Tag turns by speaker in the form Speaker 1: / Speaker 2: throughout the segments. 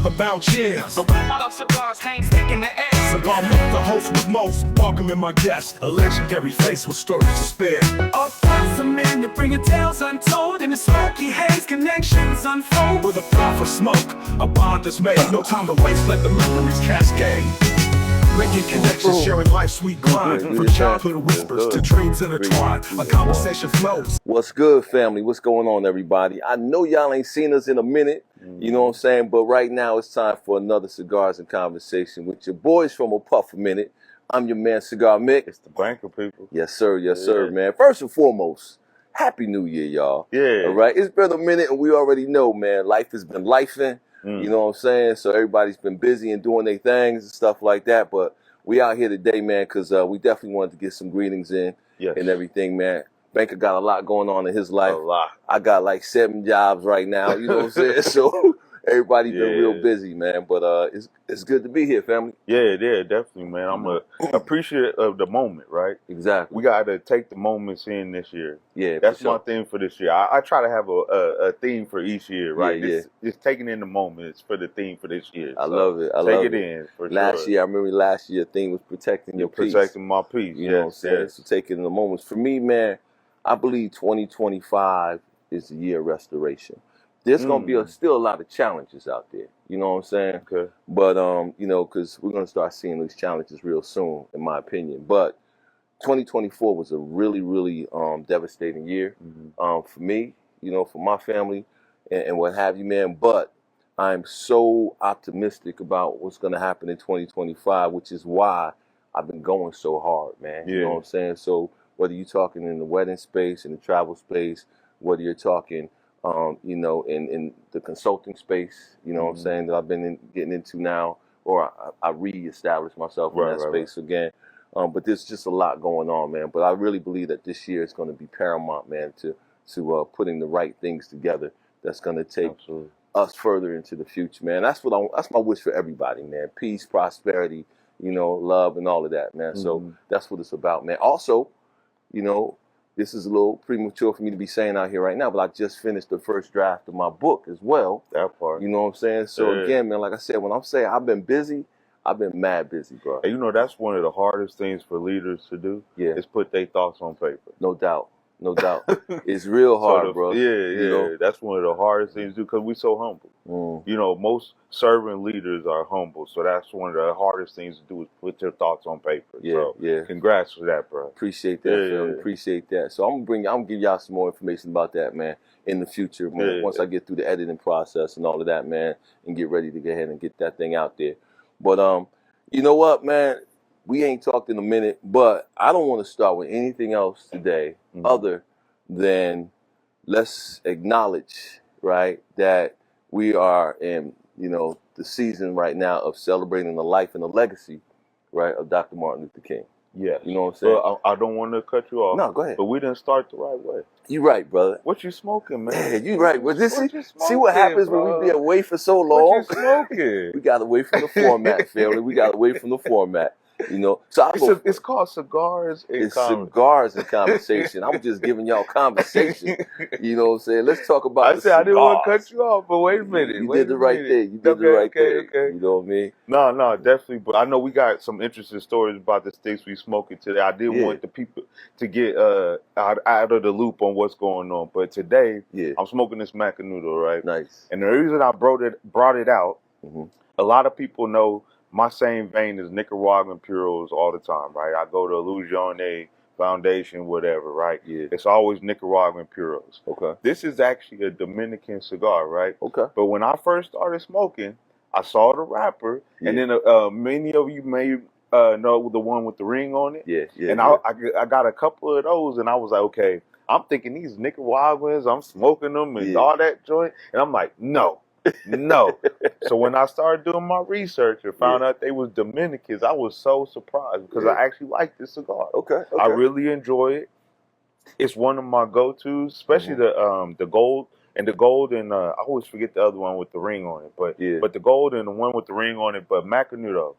Speaker 1: never bound cheers.
Speaker 2: So out of cigars, hang stick in the air.
Speaker 1: Cigar Mick, the host with most, welcoming my guest, a legendary face with stories to spare.
Speaker 2: Up past the men that bring tales untold, in the smoky haze connections unfold.
Speaker 1: With a puff of smoke, a bond is made. No time to waste, let the memories cascade. Making connections, sharing life's sweet grind. From childhood whispers to dreams intertwined, a conversation flows.
Speaker 3: What's good, family? What's going on, everybody? I know y'all ain't seen us in a minute, you know what I'm saying? But right now it's time for another Cigars and Conversation with your boys from A Puff a Minute. I'm your man, Cigar Mick.
Speaker 4: It's the banker, people.
Speaker 3: Yes, sir. Yes, sir, man. First and foremost, Happy New Year, y'all.
Speaker 4: Yeah.
Speaker 3: All right? It's been a minute, and we already know, man, life has been lifing. You know what I'm saying? So everybody's been busy and doing their things and stuff like that. But we out here today, man, because we definitely wanted to get some greetings in and everything, man. Banker got a lot going on in his life.
Speaker 4: A lot.
Speaker 3: I got like 7 jobs right now, you know what I'm saying? So everybody's been real busy, man. But it's good to be here, family.
Speaker 4: Yeah, definitely, man. I'm appreciative of the moment, right?
Speaker 3: Exactly.
Speaker 4: We got to take the moments in this year.
Speaker 3: Yeah,
Speaker 4: that's
Speaker 3: for sure.
Speaker 4: my thing for this year. I try to have a theme for each year, right?
Speaker 3: Yeah,
Speaker 4: It's taking in the moments for the theme for this year.
Speaker 3: I love it.
Speaker 4: Take it in for
Speaker 3: last
Speaker 4: sure.
Speaker 3: year, I remember last year, the theme was protecting your peace.
Speaker 4: Protecting my peace.
Speaker 3: You know what I'm saying? So taking the moments. For me, man, I believe 2025 is the year of restoration. There's going to be still a lot of challenges out there. You know what I'm saying?
Speaker 4: Okay.
Speaker 3: But, you know, because we're going to start seeing these challenges real soon, in my opinion. But 2024 was a really, really devastating year for me, you know, for my family and what have you, man. But I'm so optimistic about what's going to happen in 2025, which is why I've been going so hard, man. You know what I'm saying? So whether you're talking in the wedding space, in the travel space, whether you're talking, you know, in the consulting space, you know what I'm saying, that I've been getting into now, or I reestablished myself in that space again. But there's just a lot going on, man. But I really believe that this year is going to be paramount, man, to putting the right things together that's going to take us further into the future, man. That's my wish for everybody, man. Peace, prosperity, you know, love, and all of that, man. So that's what it's about, man. Also, you know, this is a little premature for me to be saying out here right now, but I just finished the first draft of my book as well.
Speaker 4: That part.
Speaker 3: You know what I'm saying? So again, man, like I said, when I'm saying I've been busy, I've been mad busy, bro.
Speaker 4: And you know, that's one of the hardest things for leaders to do. Is put their thoughts on paper.
Speaker 3: No doubt. No doubt. It's real hard, bro.
Speaker 4: You know? That's one of the hardest things to do because we're so humble. You know, most servant leaders are humble, so that's one of the hardest things to do is put your thoughts on paper. Congrats for that, bro.
Speaker 3: Appreciate that, Phil. Appreciate that. So I'm gonna give y'all some more information about that, man, in the future. Once I get through the editing process and all of that, man, and get ready to go ahead and get that thing out there. But you know what, man? We ain't talked in a minute, but I don't want to start with anything else today other than let's acknowledge, right, that we are in, you know, the season right now of celebrating the life and the legacy, right, of Dr. Martin Luther King.
Speaker 4: Yeah.
Speaker 3: You know what I'm saying?
Speaker 4: Well, I don't want to cut you off.
Speaker 3: No, go ahead.
Speaker 4: But we didn't start the right way.
Speaker 3: You right, brother.
Speaker 4: What you smoking, man?
Speaker 3: Yeah, you right. Well, see what happens when we be away for so long?
Speaker 4: What you smoking?
Speaker 3: We got away from the format, family. We got away from the format. You know, so
Speaker 4: it's called Cigars and Conversation.
Speaker 3: Cigars and Conversation. I'm just giving y'all conversation. You know what I'm saying? Let's talk about
Speaker 4: I didn't want to cut you off, but wait a minute.
Speaker 3: You did the right thing. You did the right thing. You know what I mean?
Speaker 4: No, definitely. But I know we got some interesting stories about the sticks we smoking today. I did want the people to get out of the loop on what's going on. But today, I'm smoking this Macanudo, right?
Speaker 3: Nice.
Speaker 4: And the reason I brought it out, a lot of people know my same vein is Nicaraguan puros all the time, right? I go to Illusione Foundation, whatever, right? Yeah. It's always Nicaraguan puros.
Speaker 3: Okay.
Speaker 4: This is actually a Dominican cigar, right?
Speaker 3: Okay.
Speaker 4: But when I first started smoking, I saw the wrapper, and then many of you may know the one with the ring on it. And I got a couple of those, and I was like, okay, I'm thinking these Nicaraguans, I'm smoking them and all that joint, and I'm like, no. So when I started doing my research and found out they was Dominicans, I was so surprised because I actually like this cigar.
Speaker 3: Okay.
Speaker 4: I really enjoy it. It's one of my go-tos, especially the gold. And the gold and I always forget the other one with the ring on it, but the gold and the one with the ring on it, but Macanudo,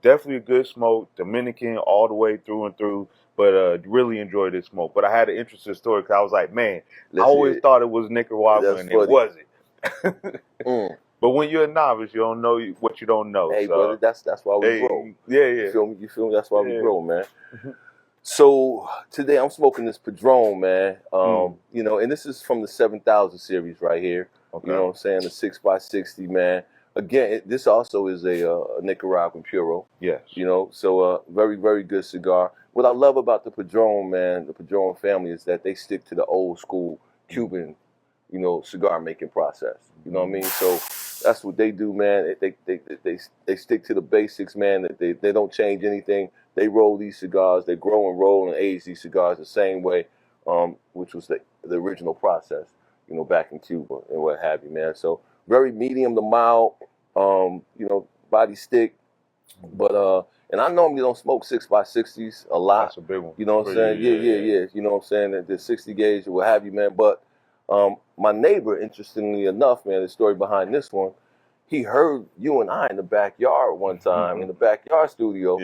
Speaker 4: definitely a good smoke, Dominican all the way through and through. But really enjoyed this smoke. But I had an interesting story because I was like, man, I always thought it was Nicaraguan and it wasn't. But when you're a novice, you don't know what you don't know.
Speaker 3: Hey,
Speaker 4: so.
Speaker 3: brother, that's why we grow.
Speaker 4: Yeah.
Speaker 3: You feel me? That's why we grow, man. So today I'm smoking this Padron, man. You know, and this is from the 7,000 series right here.
Speaker 4: Okay.
Speaker 3: You know what I'm saying? The 6x60, man. Again, this also is a Nicaraguan Puro.
Speaker 4: Yes.
Speaker 3: You know, so very, very good cigar. What I love about the Padron, man, the Padron family, is that they stick to the old school Cuban, you know, cigar making process. You know what I mean? So that's what they do, man. They stick to the basics, man. They don't change anything. They roll these cigars. They grow and roll and age these cigars the same way, which was the original process, you know, back in Cuba and what have you, man. So very medium to mild, you know, body stick. But and I normally don't smoke 6x60s a lot.
Speaker 4: That's a big one.
Speaker 3: You know what I'm saying? Yeah. You know what I'm saying? The 60 gauge or what have you, man. But my neighbor, interestingly enough, man, the story behind this one, he heard you and I in the backyard one time, in the backyard studio,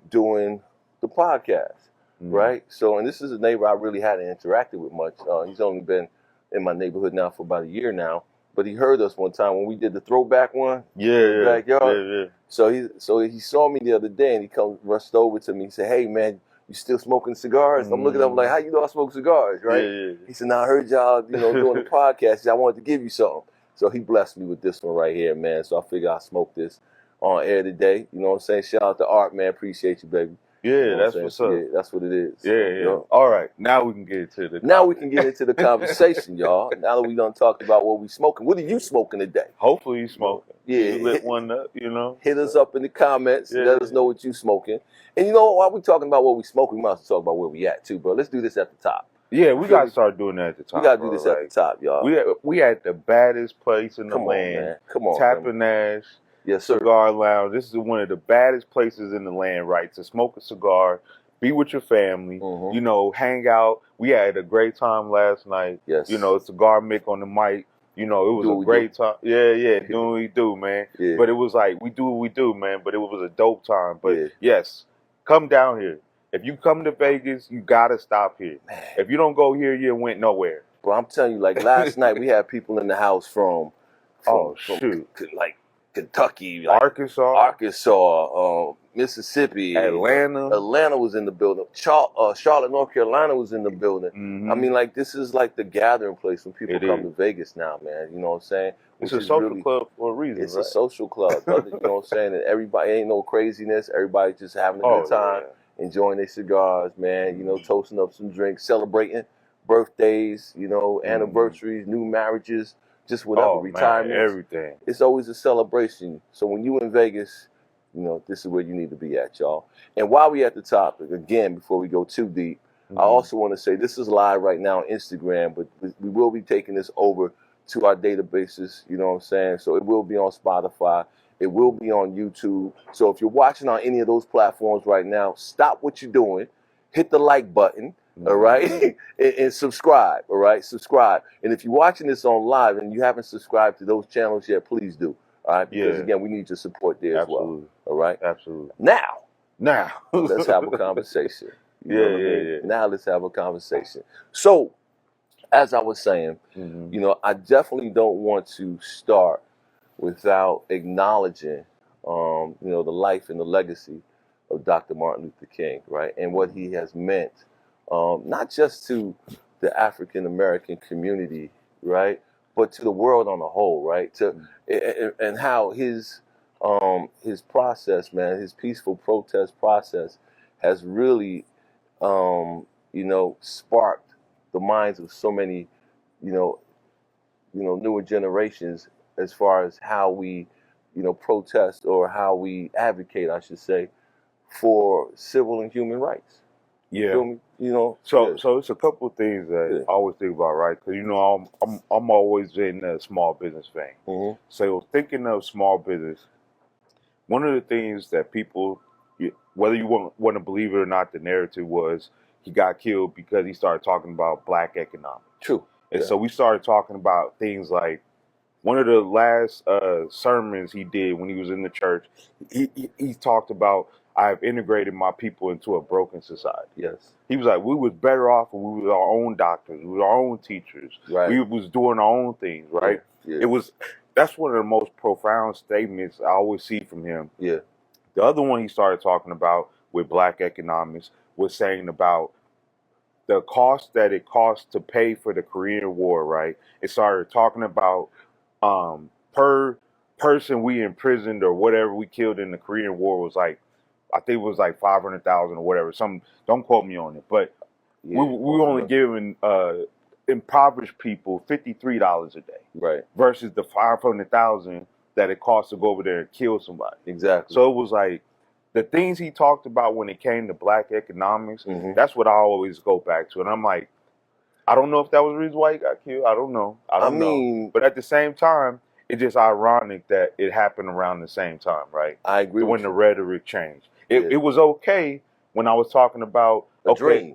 Speaker 3: doing the podcast, right? So, and this is a neighbor I really hadn't interacted with much. He's only been in my neighborhood now for about a year now. But he heard us one time when we did the throwback one. In the backyard. So he saw me the other day and he rushed over to me and said, "Hey man, you still smoking cigars?" I'm looking at him like, "How you know I smoke cigars?" Right? He said, "Now I heard y'all, you know, doing the podcast. I wanted to give you something." So he blessed me with this one right here, man. So I figured I'll smoke this on air today. You know what I'm saying? Shout out to Art, man. Appreciate you, baby.
Speaker 4: Yeah,
Speaker 3: you know
Speaker 4: that's what's up.
Speaker 3: Yeah, that's what it is.
Speaker 4: Yeah.
Speaker 3: You know?
Speaker 4: All right, now we can get into the.
Speaker 3: Now we can get into the conversation, y'all. Now that we done talked about what we smoking, what are you smoking today?
Speaker 4: Hopefully you smoking.
Speaker 3: Yeah,
Speaker 4: you lit one up. You know.
Speaker 3: Hit us up in the comments. Let us know what you smoking. And you know, while we talking about what we smoking, we might as well talk about where we at too, bro. Let's do this at the top.
Speaker 4: Yeah, we gotta start doing that at the top.
Speaker 3: We gotta do this at the top, y'all.
Speaker 4: We at the baddest place in the
Speaker 3: Come on,
Speaker 4: land.
Speaker 3: man. Come on,
Speaker 4: Tapanash.
Speaker 3: Yes, sir.
Speaker 4: Cigar Lounge. This is one of the baddest places in the land, right? To smoke a cigar, be with your family, you know, hang out. We had a great time last night.
Speaker 3: Yes.
Speaker 4: You know, Cigar Mick on the mic. You know, it was a great time. Yeah, doing what we do, man.
Speaker 3: Yeah.
Speaker 4: But it was like, we do what we do, man. But it was a dope time. But yes, come down here. If you come to Vegas, you gotta stop here.
Speaker 3: Man.
Speaker 4: If you don't go here, you went nowhere.
Speaker 3: Bro, I'm telling you, like last night we had people in the house from like Kentucky, like Arkansas, Mississippi, Atlanta was in the building. Charlotte, North Carolina was in the building. I mean, like this is like the gathering place when people come to Vegas now, man. You know what I'm saying?
Speaker 4: It's a social club for a reason.
Speaker 3: It's a social club, brother. You know what I'm saying? And everybody ain't no craziness. Everybody just having a good time, enjoying their cigars, man. You know, toasting up some drinks, celebrating birthdays, you know, anniversaries, new marriages. Just whatever, retirement,
Speaker 4: everything.
Speaker 3: It's always a celebration. So when you in Vegas, you know, this is where you need to be at, y'all. And while we at the topic, again, before we go too deep, I also want to say this is live right now on Instagram, but we will be taking this over to our databases, you know what I'm saying? So it will be on Spotify. It will be on YouTube. So if you're watching on any of those platforms right now, stop what you're doing, hit the like button. All right, and subscribe. All right, subscribe. And if you're watching this on live and you haven't subscribed to those channels yet, please do. All right, because again, we need your support there as well. All right,
Speaker 4: absolutely.
Speaker 3: Now,
Speaker 4: let's
Speaker 3: have a conversation. Now let's have a conversation. So, as I was saying, you know, I definitely don't want to start without acknowledging, you know, the life and the legacy of Dr. Martin Luther King, right, and what he has meant. Not just to the African American community, right, but to the world on the whole, right? And how his process, man, his peaceful protest process, has really, you know, sparked the minds of so many, you know, newer generations as far as how we, you know, protest or how we advocate, I should say, for civil and human rights.
Speaker 4: Yeah,
Speaker 3: you know.
Speaker 4: So it's a couple of things that I always think about, right? Because you know I'm always in the small business vein. So thinking of small business, one of the things that people, whether you want to believe it or not, the narrative was he got killed because he started talking about black economics.
Speaker 3: True.
Speaker 4: And so we started talking about things like one of the last sermons he did when he was in the church. He talked about, I've integrated my people into a broken society.
Speaker 3: Yes.
Speaker 4: He was like, we was better off when we were our own doctors, we were our own teachers.
Speaker 3: Right.
Speaker 4: We was doing our own things, right?
Speaker 3: Yeah.
Speaker 4: It was, that's one of the most profound statements I always see from him.
Speaker 3: Yeah.
Speaker 4: The other one he started talking about with Black economics was saying about the cost that it costs to pay for the Korean War, right? It started talking about per person we imprisoned or whatever we killed in the Korean War was like, I think it was like 500,000 or whatever. Don't quote me on it, but we only giving impoverished people $53 a day,
Speaker 3: right?
Speaker 4: Versus the 500,000 that it costs to go over there and kill somebody.
Speaker 3: Exactly.
Speaker 4: So it was like the things he talked about when it came to Black economics. That's what I always go back to, and I'm like, I don't know if that was the reason why he got killed. I don't know. I mean, know. But at the same time, it's just ironic that it happened around the same time, right?
Speaker 3: I agree.
Speaker 4: When the rhetoric changed, it was okay when I was talking about
Speaker 3: a dream,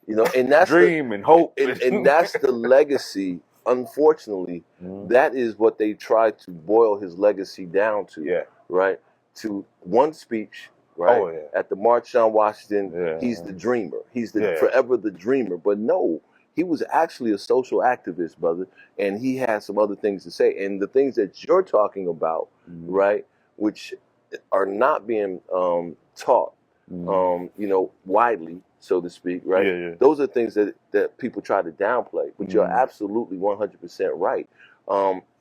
Speaker 3: and that's
Speaker 4: dream and hope,
Speaker 3: and that's the legacy. Unfortunately, that is what they tried to boil his legacy down to. Yeah. Right. To one speech. Right. Oh, yeah. At the March on Washington, he's the dreamer. He's forever the dreamer. But no, he was actually a social activist, brother, and he had some other things to say. And the things that you're talking about, right, which are not being taught, widely, so to speak, right? Yeah. Those are things that people try to downplay. But you're absolutely 100% right.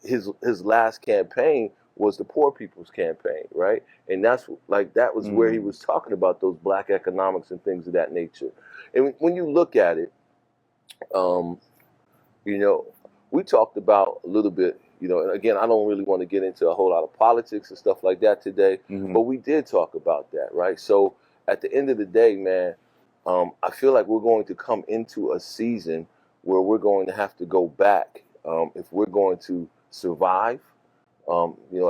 Speaker 3: His last campaign was the poor people's campaign, right? And that was where he was talking about those Black economics and things of that nature. And when you look at it, we talked about a little bit, and again, I don't really want to get into a whole lot of politics and stuff like that today, but we did talk about that, right? So at the end of the day, man, I feel like we're going to come into a season where we're going to have to go back if we're going to survive,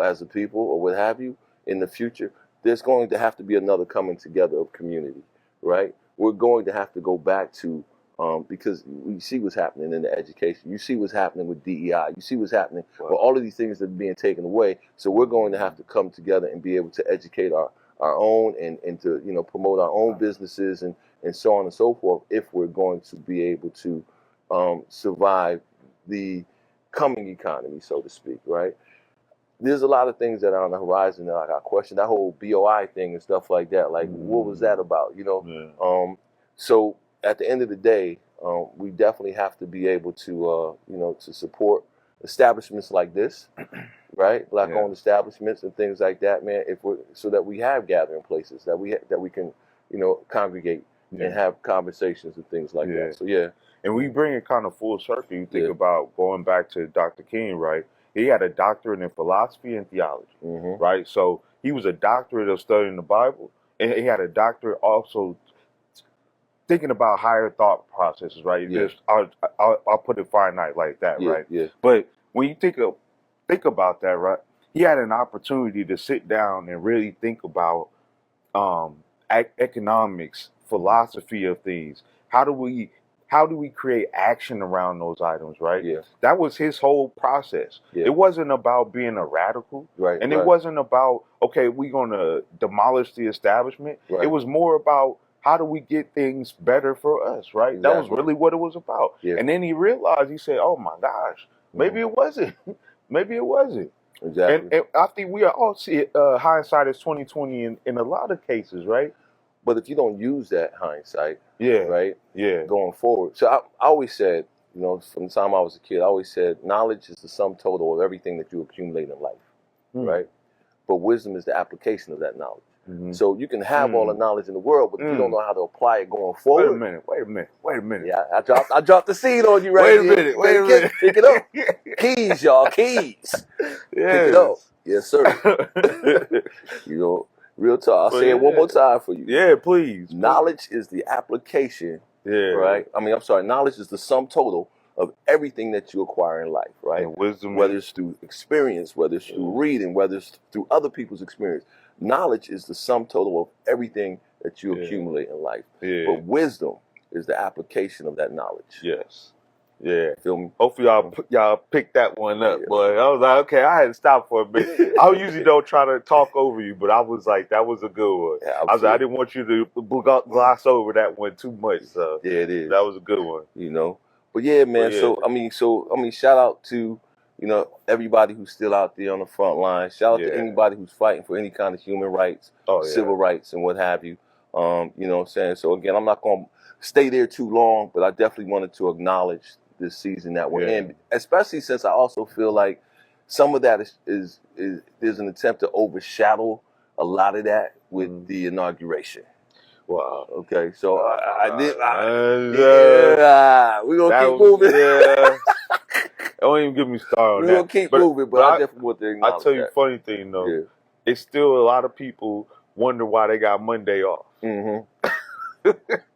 Speaker 3: as a people or what have you in the future. There's going to have to be another coming together of community, right? We're going to have to go back to because we see what's happening in the education. You see what's happening with DEI. You see what's happening with all of these things that are being taken away. So we're going to have to come together and be able to educate our own and to promote our own businesses and so on and so forth if we're going to be able to survive the coming economy, so to speak, right? There's a lot of things that are on the horizon that I got questioned. That whole BOI thing and stuff like that. Like, what was that about? So at the end of the day, we definitely have to be able to, to support establishments like this, right? Black-owned establishments and things like that, man. So that we have gathering places that we can, congregate and have conversations and things like that. So
Speaker 4: and we bring it kind of full circle. You think about going back to Dr. King, right? He had a doctorate in philosophy and theology, right? So he was a doctorate of studying the Bible, and he had a doctorate also thinking about higher thought processes, right? I'll put it finite like that, right? Yeah. But when you think about that, right? He had an opportunity to sit down and really think about economics, philosophy of things. How do we create action around those items, right? Yeah. That was his whole process. Yeah. It wasn't about being a radical. Right. And it wasn't about, okay, we're going to demolish the establishment. Right. It was more about how do we get things better for us, right? Exactly. That was really what it was about. Yeah. And then he realized, he said, oh my gosh, maybe it wasn't. Maybe it wasn't. Exactly. And I think we all see it, hindsight is 20/20 in a lot of cases, right?
Speaker 3: But if you don't use that hindsight, going forward. So I always said, from the time I was a kid, I always said knowledge is the sum total of everything that you accumulate in life, right? But wisdom is the application of that knowledge. So you can have all the knowledge in the world, but if you don't know how to apply it going forward.
Speaker 4: Wait a minute.
Speaker 3: Yeah, I dropped the seed on you right here.
Speaker 4: Wait a minute.
Speaker 3: Pick it up. Keys, y'all, keys. Yes. Pick it up. Yes, sir. Real talk. I'll say it one more time for you.
Speaker 4: Yeah, please.
Speaker 3: Knowledge is the application, right? Knowledge is the sum total of everything that you acquire in life, right?
Speaker 4: And wisdom.
Speaker 3: Whether it's through experience, whether it's through reading, whether it's through other people's experience. Knowledge is the sum total of everything that you accumulate in life. Yeah. But wisdom is the application of that knowledge.
Speaker 4: Yes. Yeah.
Speaker 3: Feel me?
Speaker 4: Hopefully y'all pick that one up, boy. I was like, okay, I had to stop for a bit. I usually don't try to talk over you, but I was like, that was a good one. Yeah, I was like, I didn't want you to gloss over that one too much. So
Speaker 3: yeah, it is.
Speaker 4: That was a good one.
Speaker 3: But yeah, man. Yeah. So I mean, shout out to you know, everybody who's still out there on the front line. Shout out to anybody who's fighting for any kind of human rights, civil rights, and what have you. You know what I'm saying? So again, I'm not going to stay there too long, but I definitely wanted to acknowledge this season that we're in, especially since I also feel like some of that is there's an attempt to overshadow a lot of that with the inauguration. Wow. Okay, so we're gonna keep moving.
Speaker 4: Don't even get me started on that.
Speaker 3: We're gonna keep moving, but I definitely want to acknowledge
Speaker 4: I'll tell you a funny thing though. It's still a lot of people wonder why they got Monday off.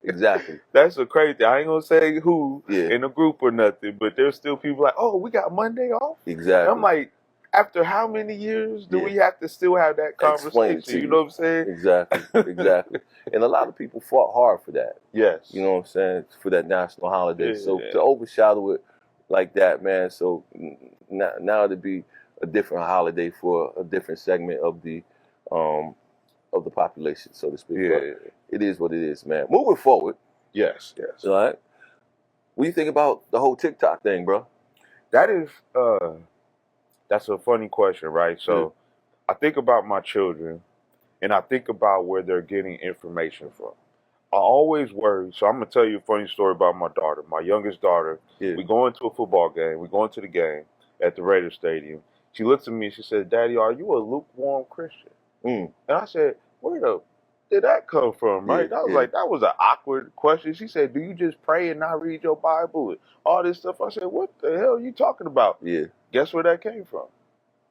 Speaker 3: Exactly.
Speaker 4: That's a crazy thing. I ain't gonna say who in a group or nothing, but there's still people like, oh, we got Monday off?
Speaker 3: Exactly.
Speaker 4: And I'm like, after how many years do we have to still have that conversation? You know what I'm saying?
Speaker 3: Exactly, exactly. And a lot of people fought hard for that.
Speaker 4: Yes.
Speaker 3: You know what I'm saying? For that national holiday. So to overshadow it like that, man, so now it'd be a different holiday for a different segment of the population, so to speak. But it is what it is, man. Moving forward.
Speaker 4: Yes.
Speaker 3: All right. What do you think about the whole Tic Toc thing, bro?
Speaker 4: That is that's a funny question, right? So I think about my children and I think about where they're getting information from. I always worry. So I'm going to tell you a funny story about my daughter, my youngest daughter. We go into a football game. We go into the game at the Raiders Stadium. She looks at me and she says, Daddy, are you a lukewarm Christian? And I said, where did that come from, right? I was like, that was an awkward question. She said, do you just pray and not read your Bible and all this stuff? I said, what the hell are you talking about? Guess where that came from?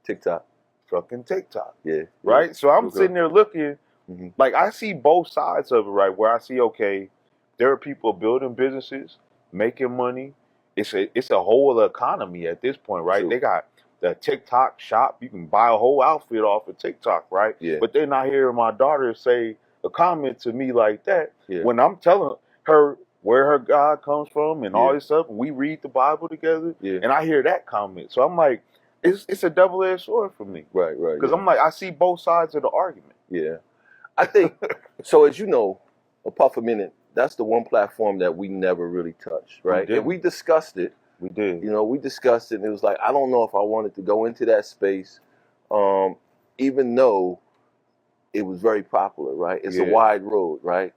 Speaker 3: Tic Toc.
Speaker 4: Fucking Tic Toc. Right? So I'm sitting there looking, like I see both sides of it, right? Where I see, okay, there are people building businesses, making money. It's a whole economy at this point, right? They got the Tic Toc shop. You can buy a whole outfit off of Tic Toc, right? But they're not hearing my daughter say a comment to me like that when I'm telling her where her God comes from and all this stuff. And we read the Bible together, and I hear that comment. So I'm like, it's a double-edged sword for me,
Speaker 3: right?
Speaker 4: Because I'm like, I see both sides of the argument.
Speaker 3: I think so. As you know, a Puff a Minute. That's the one platform that we never really touched, right? And we discussed it.
Speaker 4: We did.
Speaker 3: You know, we discussed it, and it was like, I don't know if I wanted to go into that space, even though it was very popular, right? It's a wide road, right?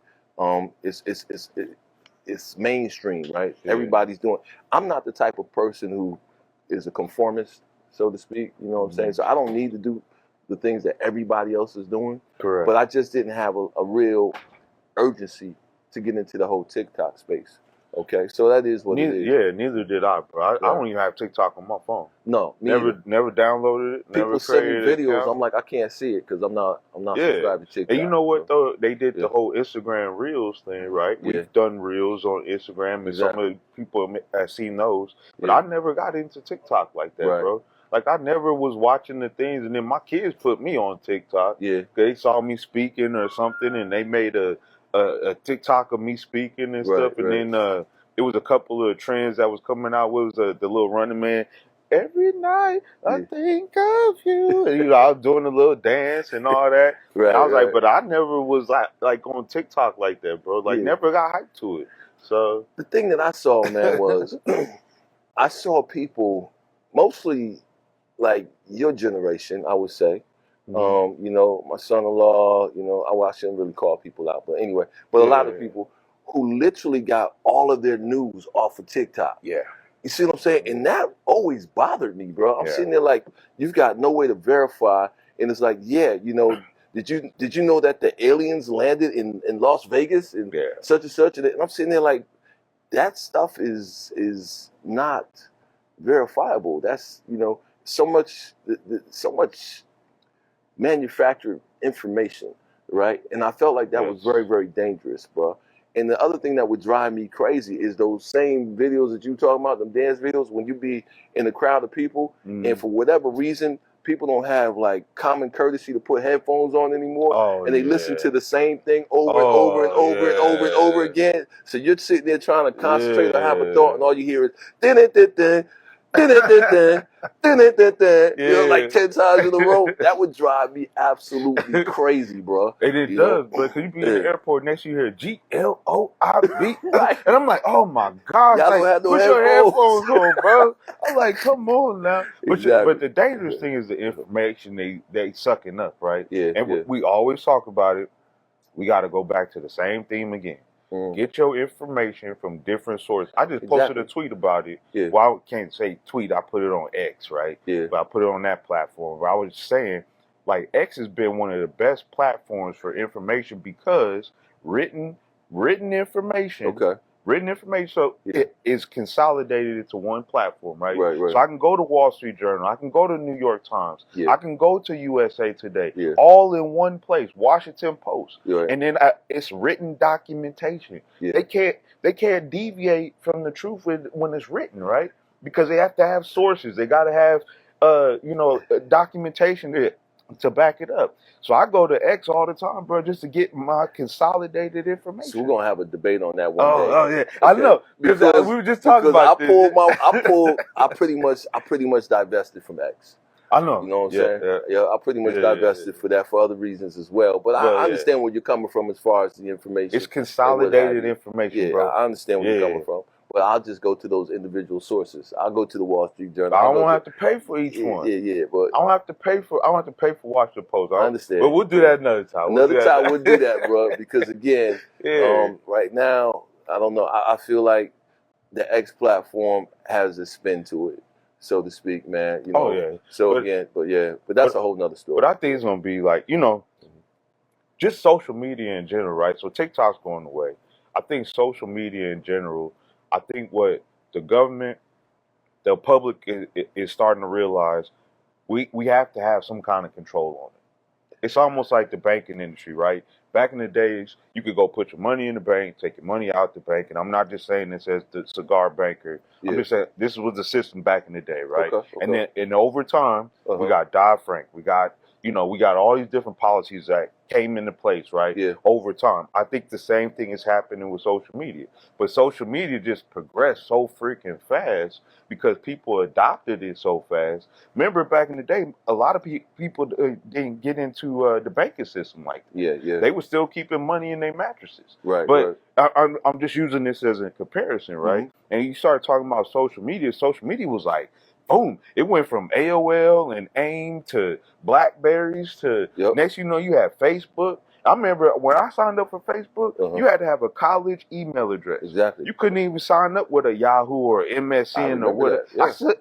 Speaker 3: It's mainstream, right? Everybody's doing. I'm not the type of person who is a conformist, so to speak. You know what I'm saying? So I don't need to do the things that everybody else is doing.
Speaker 4: Correct.
Speaker 3: But I just didn't have a real urgency to get into the whole Tic Toc space. Okay, so that is what it is.
Speaker 4: Yeah, neither did I, bro. I don't even have Tic Toc on my phone.
Speaker 3: No,
Speaker 4: never downloaded it.
Speaker 3: People
Speaker 4: never
Speaker 3: send me
Speaker 4: created
Speaker 3: videos.
Speaker 4: An
Speaker 3: I'm like, I can't see it because I'm not subscribed to Tic Toc.
Speaker 4: And you know what though? They did the whole Instagram Reels thing, right? We've done Reels on Instagram, and some of the people have seen those. But I never got into TikTok like that, bro. Like I never was watching the things, and then my kids put me on TikTok. They saw me speaking or something, and they made a TikTok of me speaking and stuff, and then it was a couple of trends that was coming out. What was the little Running Man? Every night I think of you, and I was doing a little dance and all that. I was like, but I never was like on TikTok like that, bro. Like never got hyped to it. So
Speaker 3: the thing that I saw, man, was I saw people mostly like your generation, I would say. You know, my son-in-law, you know, I shouldn't really call people out, but anyway, a lot of people who literally got all of their news off of TikTok. You see what I'm saying? And that always bothered me, bro. I'm sitting there like, you've got no way to verify, and it's like, you know, did you know that the aliens landed in Las Vegas and such and such? And I'm sitting there like, that stuff is not verifiable. That's, you know, so much manufactured information, right? And I felt like that was very, very dangerous, bro. And the other thing that would drive me crazy is those same videos that you talking about, them dance videos, when you be in a crowd of people, and for whatever reason, people don't have like common courtesy to put headphones on anymore, and they listen to the same thing over and over and over and over and over again. So you're sitting there trying to concentrate or have a thought, and all you hear is din din din din. like 10 times in a row. That would drive me absolutely crazy, bro.
Speaker 4: And it does, but cause you be in the airport next you hear GLOIB,
Speaker 3: right?
Speaker 4: And I'm like, oh my gosh,
Speaker 3: Y'all
Speaker 4: like,
Speaker 3: don't have no
Speaker 4: put your headphones on, bro. I'm like, come on now. But the dangerous thing is the information they sucking up, right?
Speaker 3: Yeah.
Speaker 4: And we always talk about it. We got to go back to the same theme again. Get your information from different sources. I just posted a tweet about it.
Speaker 3: Yeah.
Speaker 4: Well, I can't say tweet. I put it on X, right?
Speaker 3: Yeah.
Speaker 4: But I put it on that platform. But I was saying, like, X has been one of the best platforms for information because written information.
Speaker 3: Okay.
Speaker 4: Written information, so it is consolidated into one platform, right?
Speaker 3: Right.
Speaker 4: So I can go to Wall Street Journal, I can go to New York Times, I can go to USA Today, all in one place. Washington Post, and then it's written documentation. They can't deviate from the truth when it's written, right? Because they have to have sources. They got to have documentation to back it up. So I go to X all the time, bro, just to get my consolidated information.
Speaker 3: So we're gonna have a debate on that one day.
Speaker 4: Oh yeah, okay. I know because we were just talking about this.
Speaker 3: I pretty much divested from X.
Speaker 4: I know.
Speaker 3: You know what I'm saying? Yeah, I pretty much divested for other reasons as well. But I understand where you're coming from as far as the information.
Speaker 4: It's consolidated information, bro.
Speaker 3: I understand where you're coming from. But I'll just go to those individual sources. I'll go to the Wall Street Journal.
Speaker 4: I don't have to pay for each one.
Speaker 3: Yeah. But
Speaker 4: I don't have to pay for Washington Post.
Speaker 3: I understand.
Speaker 4: But we'll do that another time.
Speaker 3: We'll do that, bro. Because again, right now, I don't know. I feel like the X platform has a spin to it, so to speak, man. You know?
Speaker 4: Oh yeah.
Speaker 3: So but that's a whole nother story.
Speaker 4: But I think it's gonna be like, just social media in general, right? So TikTok's going away. I think social media in general. I think what the government, the public is starting to realize, we have to have some kind of control on it. It's almost like the banking industry, right? Back in the days, you could go put your money in the bank, take your money out the bank, and I'm not just saying this as the cigar banker. I'm just saying this was the system back in the day, right? Okay. And over time, we got Dodd-Frank, we got all these different policies that came into place, right? Yeah. Over time. I think the same thing is happening with social media. But social media just progressed so freaking fast because people adopted it so fast. Remember back in the day, a lot of people didn't get into the banking system like that. Yeah. They were still keeping money in their mattresses. Right. But I'm just using this as a comparison, right? Mm-hmm. And you start talking about social media was like, boom, it went from AOL and AIM to Blackberries to next you have Facebook. I remember when I signed up for Facebook, you had to have a college email address. Exactly. You couldn't even sign up with a Yahoo or MSN or whatever.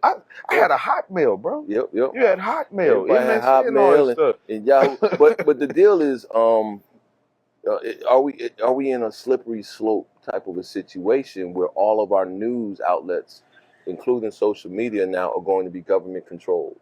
Speaker 4: I had a Hotmail, bro. Yep. You had Hotmail, MSN, Hotmail, all that stuff. And Yahoo. but the deal is, are we in a slippery slope type of a situation where all of our news outlets, including social media now, are going to be government controlled?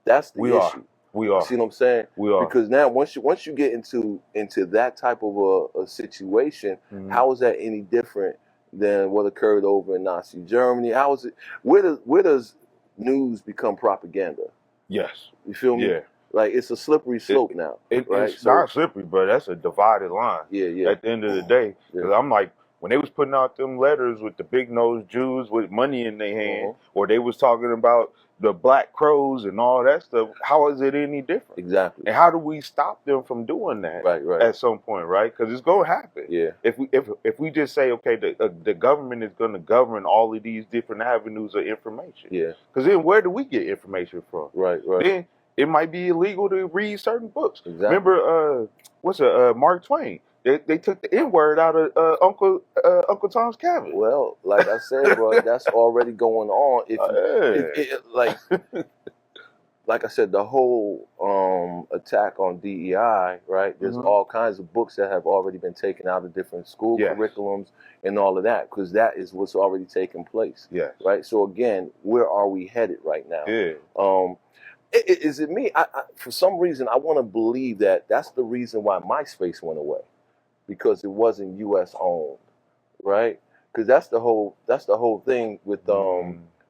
Speaker 4: That's the issue. We are. See what I'm saying? We are. Because now once you get into that type of a situation, how is that any different than what occurred over in Nazi Germany? How is it? Where does news become propaganda? Yes. You feel me? Yeah. Like it's a slippery slope now. Right? It's not slippery, but that's a divided line. Yeah. At the end of the day, because I'm like, when they was putting out them letters with the big nosed Jews with money in their hand, or they was talking about the black crows and all that stuff, how is it any different? Exactly. And how do we stop them from doing that? Right. At some point, right? Because it's going to happen. Yeah. If we just say, okay, the government is going to govern all of these different avenues of information. Yeah. Because then where do we get information from? Right. Then it might be illegal to read certain books. Exactly. Remember, Mark Twain? They took the N-word out of Uncle Tom's Cabin. Well,
Speaker 3: like I said, bro, that's already going on. Like I said, the whole attack on DEI, right? There's all kinds of books that have already been taken out of different school curriculums and all of that, because that is what's already taken place. Yeah. Right. So again, where are we headed right now? Yeah. Is it me? I for some reason, I want to believe that that's the reason why MySpace went away. Because it wasn't U.S. owned, right? Because that's the whole thing with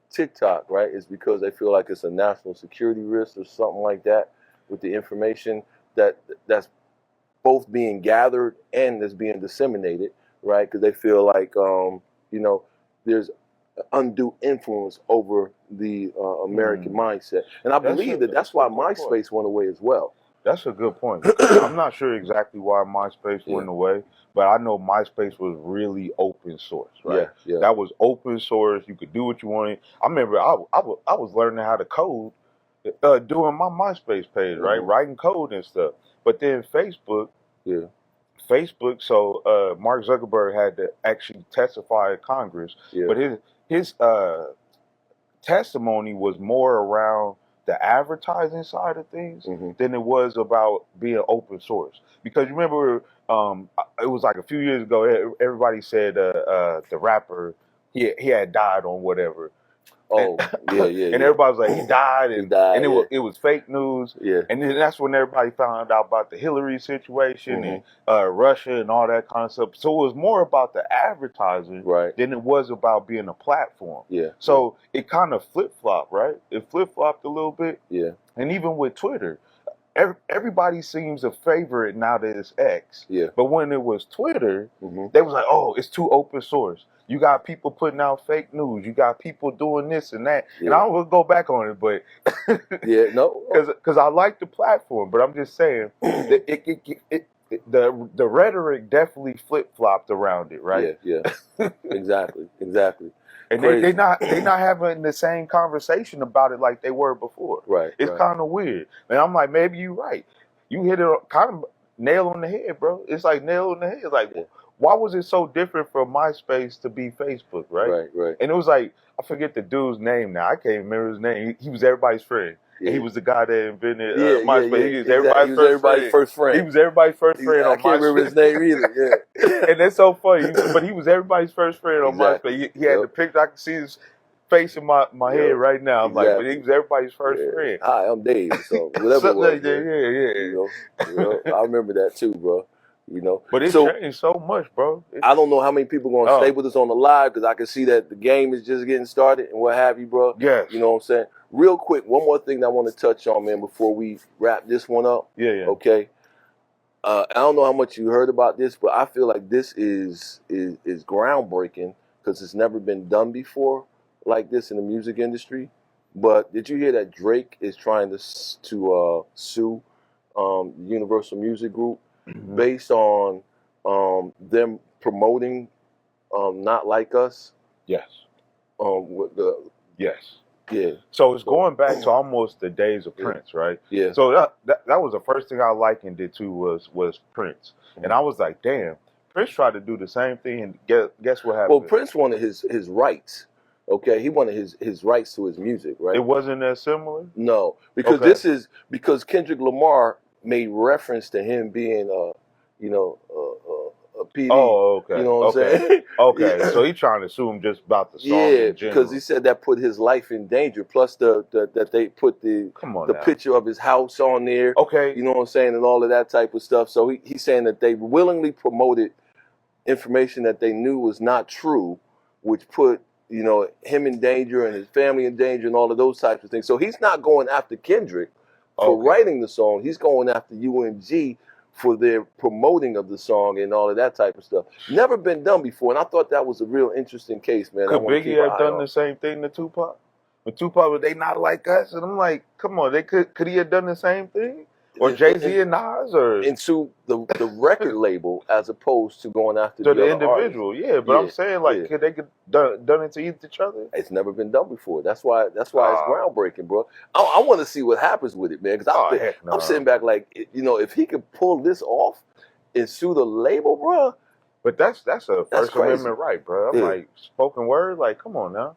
Speaker 3: Tic Toc, right? Is because they feel like it's a national security risk or something like that with the information that's both being gathered and that's being disseminated, right? Because they feel like there's undue influence over the American mindset. And I believe that's why MySpace went away as well.
Speaker 4: That's a good point. I'm not sure exactly why MySpace went away, but I know MySpace was really open source, right?
Speaker 3: Yeah.
Speaker 4: That was open source. You could do what you wanted. I remember I was learning how to code doing my MySpace page, right? Writing code and stuff. But then Facebook, so Mark Zuckerberg had to actually testify at Congress. But his testimony was more around the advertising side of things than it was about being open source. Because you remember, it was like a few years ago, everybody said the rapper, he had died on whatever.
Speaker 3: Oh,
Speaker 4: and everybody was like, he died, and it was fake news. And then that's when everybody found out about the Hillary situation and Russia and all that kind of stuff. So it was more about the advertising than it was about being a platform. So it kind of flip-flopped, right? It flip-flopped a little bit. And even with Twitter, everybody seems to favor it now that it's X. But when it was Twitter, they was like, oh, it's too open source. You got people putting out fake news. You got people doing this and that. And I don't want to go back on it, but because I like the platform. But I'm just saying that the rhetoric definitely flip flopped around it, right?
Speaker 3: Exactly.
Speaker 4: And they not having the same conversation about it like they were before. It's kind of weird. And I'm like, maybe you're right. You hit it kind of nail on the head, bro. It's like nail on the head. Like, why was it so different from MySpace to be Facebook, right? And it was like, I forget the dude's name now. I can't remember his name. He was everybody's friend. And he was the guy that invented MySpace. He was everybody's first friend. He was everybody's first friend on MySpace. I
Speaker 3: can't remember his name either.
Speaker 4: And that's so funny. But he was everybody's first friend on MySpace. He had the picture. I can see his face in my head right now. I'm like, but he was everybody's first friend.
Speaker 3: Hi, I'm Dave. So whatever it was. You know, I remember that too, bro. You know,
Speaker 4: but it's changed so much, bro.
Speaker 3: I don't know how many people are gonna stay with us on the live because I can see that the game is just getting started and what have you, bro. You know what I'm saying? Real quick, one more thing that I want to touch on, man, before we wrap this one up. Okay. I don't know how much you heard about this, but I feel like this is groundbreaking because it's never been done before like this in the music industry. But did you hear that Drake is trying to sue Universal Music Group? Based on them promoting Not Like Us? With the
Speaker 4: So it's going back to almost the days of Prince, right? So that was the first thing I likened it to was Prince. And I was like, damn, Prince tried to do the same thing, and guess what happened?
Speaker 3: Well, Prince wanted his rights. Okay, he wanted his rights to his music, right?
Speaker 4: It wasn't that similar?
Speaker 3: No, because because Kendrick Lamar made reference to him being a PD.
Speaker 4: Oh, okay.
Speaker 3: You know what I'm saying?
Speaker 4: Okay, so he's trying to sue him just about the song in general.
Speaker 3: Because he said that put his life in danger. Plus that they put the picture of his house on there.
Speaker 4: Okay.
Speaker 3: You know what I'm saying? And all of that type of stuff. So he's saying that they willingly promoted information that they knew was not true, which put him in danger and his family in danger and all of those types of things. So he's not going after Kendrick for writing the song. He's going after UMG for their promoting of the song and all of that type of stuff. Never been done before, and I thought that was a real interesting case, man.
Speaker 4: Could Biggie have done the same thing to Tupac? With Tupac, were they not like us? And I'm like, come on, could he have done the same thing? Or Jay-Z and Nas, or
Speaker 3: into the record label as opposed to going after
Speaker 4: the individual, But I'm saying, like, could they done it to each other?
Speaker 3: It's never been done before. That's why it's groundbreaking, bro. I want to see what happens with it, man. Because I'm sitting back like, if he could pull this off and sue the label, bro.
Speaker 4: But that's a First Amendment right, bro. I'm like, spoken word, like, come on now.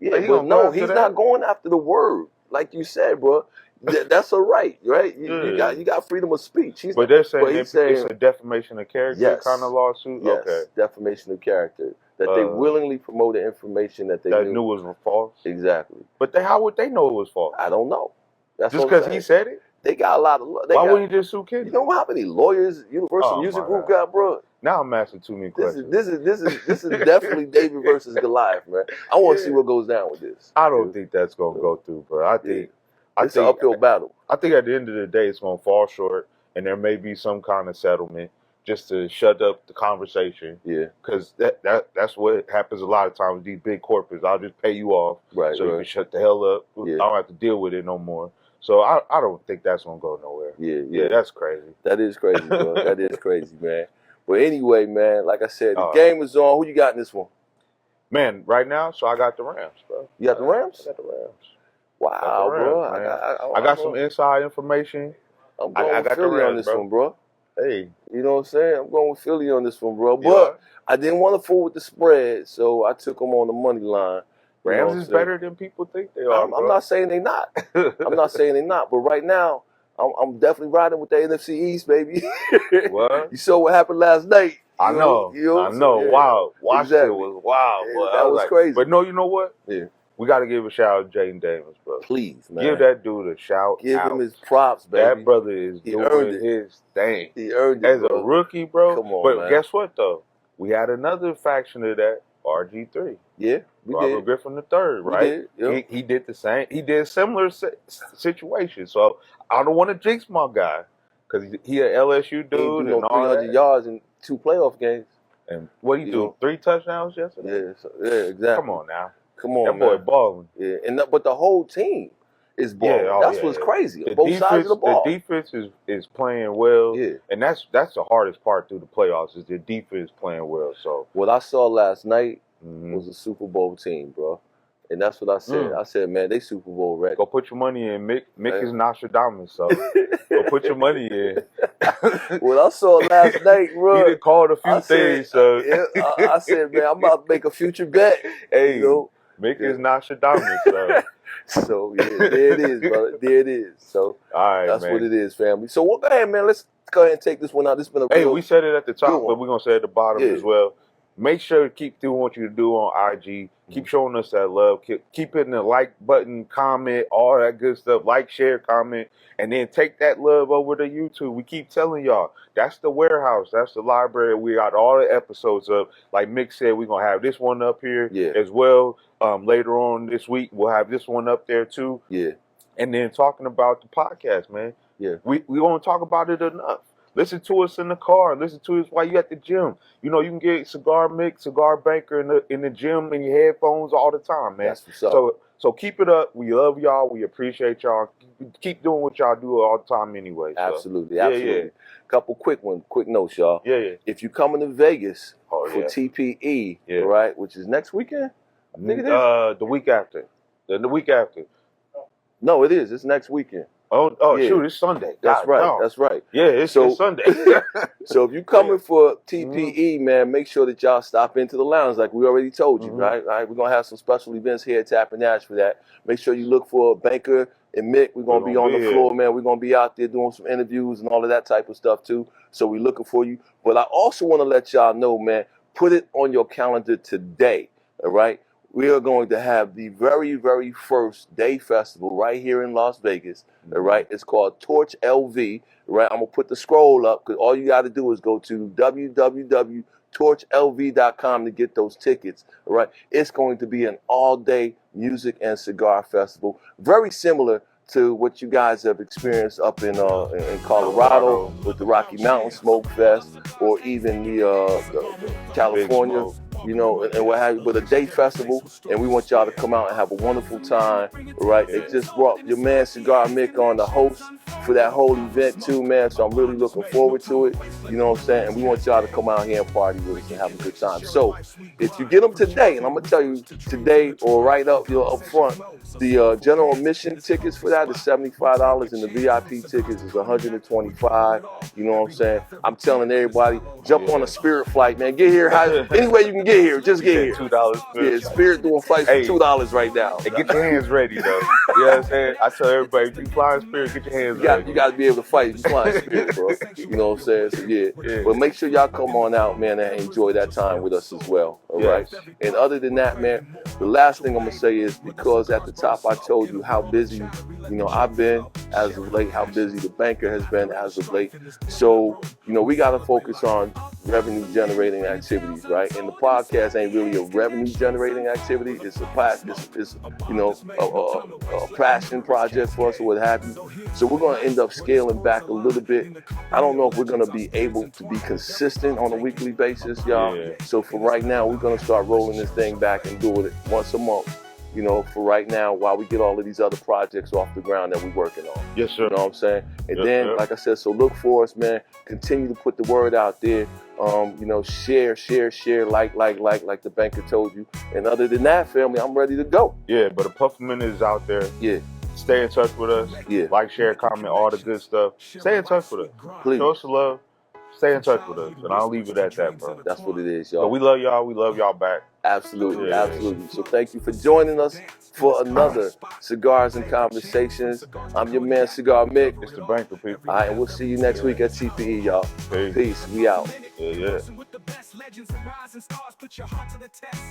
Speaker 3: But no, he's not going after the word, like you said, bro. That's a right? You got freedom of speech.
Speaker 4: But they're saying it's a defamation of character kind of lawsuit?
Speaker 3: Yes, defamation of character. That they willingly promoted information that they knew
Speaker 4: was false?
Speaker 3: Exactly.
Speaker 4: But how would they know it was false?
Speaker 3: I don't know. That's
Speaker 4: just because he said it?
Speaker 3: They got a lot of...
Speaker 4: Why wouldn't he just sue Kendrick?
Speaker 3: You know how many lawyers Universal Music Group got, bro?
Speaker 4: Now I'm asking too many questions.
Speaker 3: This is definitely David versus Goliath, man. I want to see what goes down with this.
Speaker 4: I don't think that's going to go through, bro. I think
Speaker 3: it's an uphill battle.
Speaker 4: I think at the end of the day, it's going to fall short, and there may be some kind of settlement just to shut up the conversation.
Speaker 3: Yeah.
Speaker 4: Because that's what happens a lot of times with these big corporates. I'll just pay you off so you can shut the hell up. Yeah. I don't have to deal with it no more. So I don't think that's going to go nowhere. Yeah, that's crazy.
Speaker 3: That is crazy, bro. That is crazy, man. But anyway, man, like I said, the game is on. Who you got in this one?
Speaker 4: Man, right now, so I got the Rams, bro.
Speaker 3: You got the Rams?
Speaker 4: I got the Rams.
Speaker 3: Wow, bro.
Speaker 4: I got some inside information.
Speaker 3: I'm going with Philly on this one, bro.
Speaker 4: Hey.
Speaker 3: You know what I'm saying? I'm going with Philly on this one, bro. But I didn't want to fool with the spread, so I took them on the money line.
Speaker 4: Rams is better than people think they are.
Speaker 3: I'm not saying they're not. I'm not saying they're not. But right now, I'm definitely riding with the NFC East, baby.
Speaker 4: What?
Speaker 3: You saw what happened last night.
Speaker 4: I know. I know. Yeah. Wow. Washington was wild.
Speaker 3: Yeah, that was like, crazy.
Speaker 4: But no, you know what?
Speaker 3: Yeah.
Speaker 4: We got to give a shout out to Jaden Daniels, bro.
Speaker 3: Please, man.
Speaker 4: Give that dude a shout
Speaker 3: Give
Speaker 4: out.
Speaker 3: him his props, baby.
Speaker 4: That brother is doing his thing.
Speaker 3: He earned it,
Speaker 4: as a rookie, bro.
Speaker 3: Come on,
Speaker 4: but
Speaker 3: man.
Speaker 4: Guess what, though? We had another faction of that, RG3.
Speaker 3: Yeah, we
Speaker 4: Robert
Speaker 3: did.
Speaker 4: Griffin III, right?
Speaker 3: Yep.
Speaker 4: He did the same. He did similar situations. So I don't want to jinx my guy because he an LSU dude and all
Speaker 3: 300 yards in 2 playoff games.
Speaker 4: And what he do? 3 touchdowns yesterday?
Speaker 3: Yeah, exactly.
Speaker 4: Come on now.
Speaker 3: Come on,
Speaker 4: that boy balling.
Speaker 3: Yeah, but the whole team is balling. That's what's crazy. Both sides of the ball.
Speaker 4: The defense is playing well.
Speaker 3: Yeah.
Speaker 4: And that's the hardest part through the playoffs is the defense playing well. So
Speaker 3: what I saw last night was a Super Bowl team, bro. And that's what I said. I said, man, they Super Bowl ready.
Speaker 4: Go put your money in. Mick is Nostradamus, so go put your money in.
Speaker 3: What I saw last night, bro.
Speaker 4: He did called a few things, so
Speaker 3: I said, man, I'm about to make a future bet.
Speaker 4: Hey, Mick is Nostradamus, so.
Speaker 3: So yeah, there it is, brother. There it is. So
Speaker 4: all right,
Speaker 3: that's what it is, family. So go ahead, man. Let's go ahead and take this one out. This has been a
Speaker 4: we said it at the top, but we're gonna say it at the bottom as well. Make sure to keep doing what you do on IG. Keep showing us that love. Keep hitting the like button, comment, all that good stuff. Like, share, comment, and then take that love over to YouTube. We keep telling y'all, that's the warehouse. That's the library. We got all the episodes up. Like Mick said, we're going to have this one up here as well. Later on this week, we'll have this one up there too.
Speaker 3: Yeah.
Speaker 4: And then talking about the podcast, man.
Speaker 3: Yeah.
Speaker 4: We won't talk about it enough. Listen to us in the car. Listen to us while you at the gym. You know, you can get Cigar Mick, Cigar Banker in the gym in your headphones all the time, man.
Speaker 3: That's what's up.
Speaker 4: So keep it up. We love y'all. We appreciate y'all. Keep doing what y'all do all the time anyway. So.
Speaker 3: Absolutely.
Speaker 4: Yeah.
Speaker 3: Couple quick notes, y'all.
Speaker 4: Yeah.
Speaker 3: If you coming to Vegas for TPE, right, which is next weekend, I think it is.
Speaker 4: The week after. The week after.
Speaker 3: No, it is. It's next weekend.
Speaker 4: Oh, shoot, it's Sunday.
Speaker 3: That's right. No. That's right.
Speaker 4: Yeah, it's Sunday.
Speaker 3: So if you coming for TPE, man, make sure that y'all stop into the lounge like we already told you, right? We're going to have some special events here at Tap and Ash for that. Make sure you look for Banker and Mick. We're going to be on the floor, man. We're going to be out there doing some interviews and all of that type of stuff, too. So we're looking for you. But I also want to let y'all know, man, put it on your calendar today, all right? We are going to have the very, very first day festival right here in Las Vegas, all right? It's called Torch LV, right? I'm going to put the scroll up because all you got to do is go to www.torchlv.com to get those tickets, all right? It's going to be an all-day music and cigar festival, very similar to what you guys have experienced up in Colorado with the Rocky Mountain Smoke Fest, or even the California, you know, and what have you. But a day festival, and we want y'all to come out and have a wonderful time, right? They just brought your man Cigar Mick on the host for that whole event too, man. So I'm really looking forward to it. You know what I'm saying? And we want y'all to come out here and party with us and have a good time. So if you get them today, and I'm gonna tell you today or right up front, the general admission tickets for that is $75, and the VIP tickets is $125. You know what I'm saying? I'm telling everybody, jump on a Spirit flight, man. Get here any way you can get here. Just get here.
Speaker 4: $2.
Speaker 3: Yeah, Spirit doing flights for $2 right now.
Speaker 4: And get your hands ready, though. You know what I'm saying? I tell everybody, if you flying Spirit, get your hands ready.
Speaker 3: You got to be able to fight if you flying Spirit, bro. You know what I'm saying? So yeah. But make sure y'all come on out, man, and enjoy that time with us as well. All right. And other than that, man, the last thing I'm gonna say is, because at the top I told you how busy, you know, I've been as of late, how busy the banker has been as of late. So, you know, we got to focus on revenue generating activities, right? And the podcast ain't really a revenue generating activity. It's it's you know, a passion project for us or what have you. So we're going to end up scaling back a little bit. I don't know if we're going to be able to be consistent on a weekly basis, y'all.
Speaker 4: Yeah.
Speaker 3: So for right now, we're going to start rolling this thing back and doing it once a month. You know, for right now, while we get all of these other projects off the ground that we're working on.
Speaker 4: Yes, sir.
Speaker 3: You know what I'm saying? And
Speaker 4: Yes,
Speaker 3: then,
Speaker 4: sir.
Speaker 3: like I said, so look for us, man. Continue to put the word out there. You know, share, like the banker told you. And other than that, family, I'm ready to go.
Speaker 4: Yeah, but a Pufferman is out there.
Speaker 3: Yeah.
Speaker 4: Stay in touch with us.
Speaker 3: Yeah.
Speaker 4: Like, share, comment, all the good stuff. Stay in touch with us.
Speaker 3: Please.
Speaker 4: Show us some love. Stay in touch with us. And I'll leave it at that, bro.
Speaker 3: That's what it is, y'all.
Speaker 4: So we love y'all. We love y'all back.
Speaker 3: Absolutely,
Speaker 4: Yeah.
Speaker 3: absolutely. So thank you for joining us for another Cigars and Conversations. I'm your man, Cigar Mick.
Speaker 4: It's the banker, people.
Speaker 3: All right, and we'll see you next week at TPE, y'all.
Speaker 4: Peace.
Speaker 3: Peace. We out.
Speaker 4: Yeah.
Speaker 2: With the best legends and rising stars, put your heart to the test.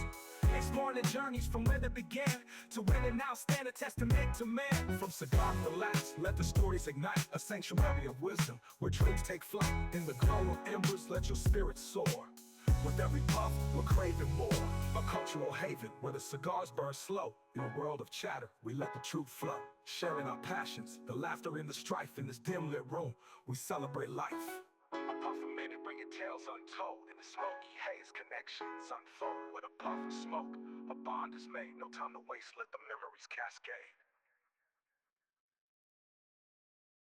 Speaker 2: Exploring the journeys from where they began to where they now stand, a testament to man.
Speaker 1: From cigar to laughs, let the stories ignite a sanctuary of wisdom where dreams take flight. In the glow of embers, let your spirit soar. With every puff, we're craving more. A cultural haven where the cigars burn slow. In a world of chatter, we let the truth flow. Sharing our passions, the laughter and the strife in this dim lit room. We celebrate life. A puff a minute, bringing tales untold. In the smoky haze, connections unfold. With a puff of smoke, a bond is made. No time to waste, let the memories cascade.